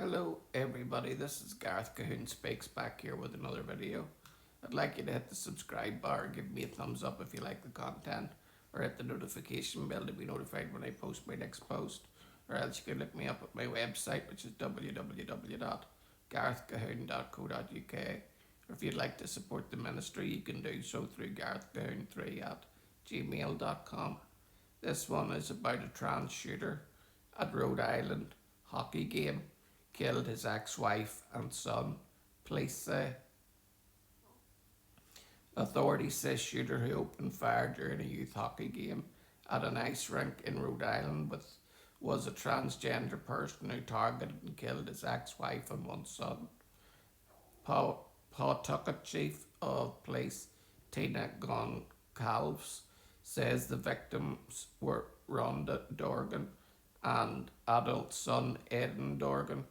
Hello everybody, this is Gareth Cahoon Speaks back here with another video. I'd like you to hit the subscribe bar, give me a thumbs up if you like the content, or hit the notification bell to be notified when I post my next post, or else you can look me up at my website, which is www.garethcahoon.co.uk. Or if you'd like to support the ministry, you can do so through garethcahoon3 at gmail.com. This one is about a trans shooter at Rhode Island hockey game killed his ex-wife and son. Police say. Authorities say shooter who opened fire during a youth hockey game at an ice rink in Rhode Island was a transgender person who targeted and killed his ex-wife and one son. Pawtucket Chief of Police Tina Goncalves says the victims were Rhonda Dorgan and adult son Aidan Dorgan.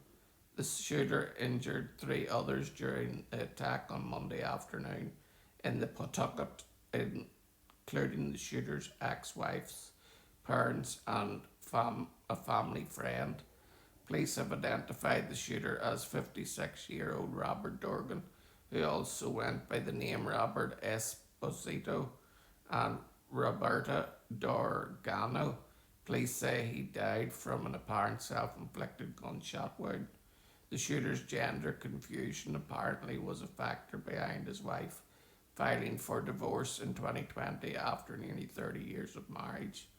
The shooter injured three others during the attack on Monday afternoon in the Pawtucket, including the shooter's ex-wife's parents and a family friend. Police have identified the shooter as 56-year-old Robert Dorgan, who also went by the name Robert Esposito, and Roberta Dorgano. Police say he died from an apparent self-inflicted gunshot wound. The shooter's gender confusion apparently was a factor behind his wife filing for divorce in 2020 after nearly 30 years of marriage.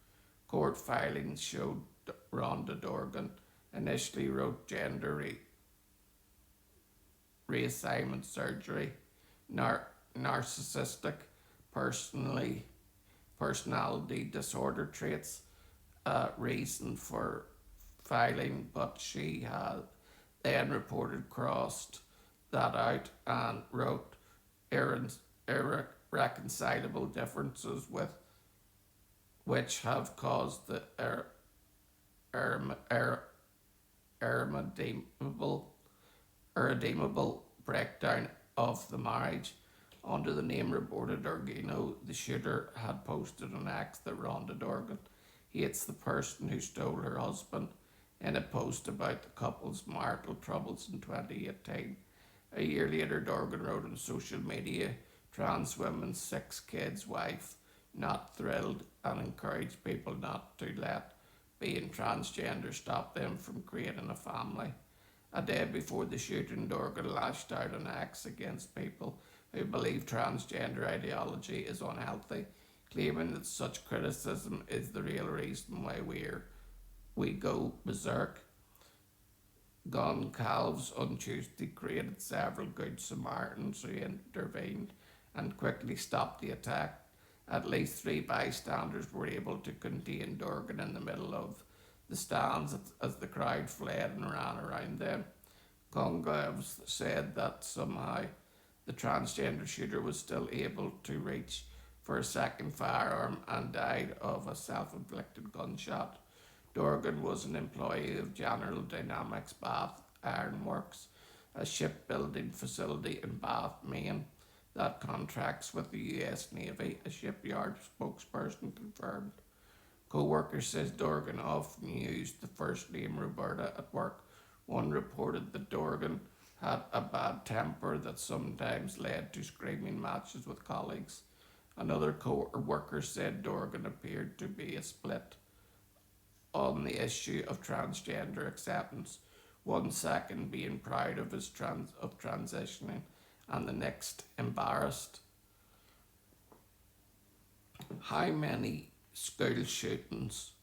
Court filings showed Rhonda Dorgan initially wrote gender reassignment surgery, narcissistic personality disorder traits, reason for filing, but she had then reported crossed that out and wrote irreconcilable differences with which have caused the irredeemable breakdown of the marriage. Under the name Roberta Dorgino, the shooter had posted on X that Rhonda Dorgan hates the person who stole her husband in a post about the couple's marital troubles in 2018. A year later, Dorgan wrote on social media, trans women's 6 kids wife, not thrilled, and encouraged people not to let being transgender stop them from creating a family. A day before the shooting, Dorgan lashed out on X against people who believe transgender ideology is unhealthy, claiming that such criticism is the real reason why we go berserk. Goncalves on Tuesday created several Good Samaritans who intervened and quickly stopped the attack. At least 3 bystanders were able to contain Dorgan in the middle of the stands as the crowd fled and ran around them. Goncalves said that somehow the transgender shooter was still able to reach for a second firearm and died of a self-inflicted gunshot. Dorgan was an employee of General Dynamics Bath Ironworks, a shipbuilding facility in Bath, Maine, that contracts with the US Navy, a shipyard spokesperson confirmed. Co-worker says Dorgan often used the first name Roberta at work. One reported that Dorgan had a bad temper that sometimes led to screaming matches with colleagues. Another co-worker said Dorgan appeared to be a split on the issue of transgender acceptance, 1 second being proud of his transitioning and the next embarrassed. How many school shootings,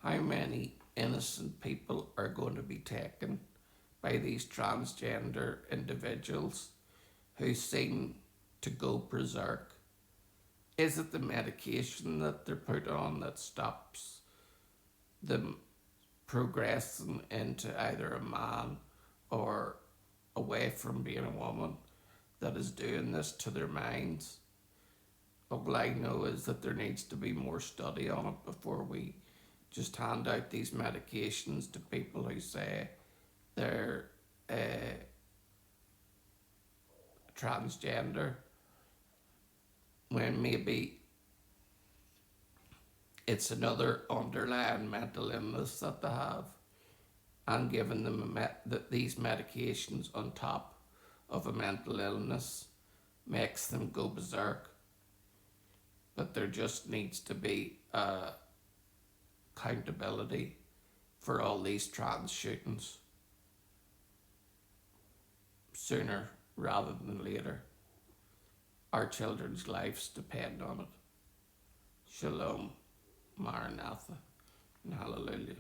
how many innocent people are going to be taken by these transgender individuals who seem to go berserk? Is it the medication that they're put on that stops them progressing into either a man or away from being a woman that is doing this to their minds? All I know is that there needs to be more study on it before we just hand out these medications to people who say they're transgender when maybe it's another underlying mental illness that they have. and giving them these medications on top of a mental illness makes them go berserk. But there just needs to be accountability for all these trans shootings sooner rather than later. Our children's lives depend on it. Shalom, Maranatha, and Hallelujah.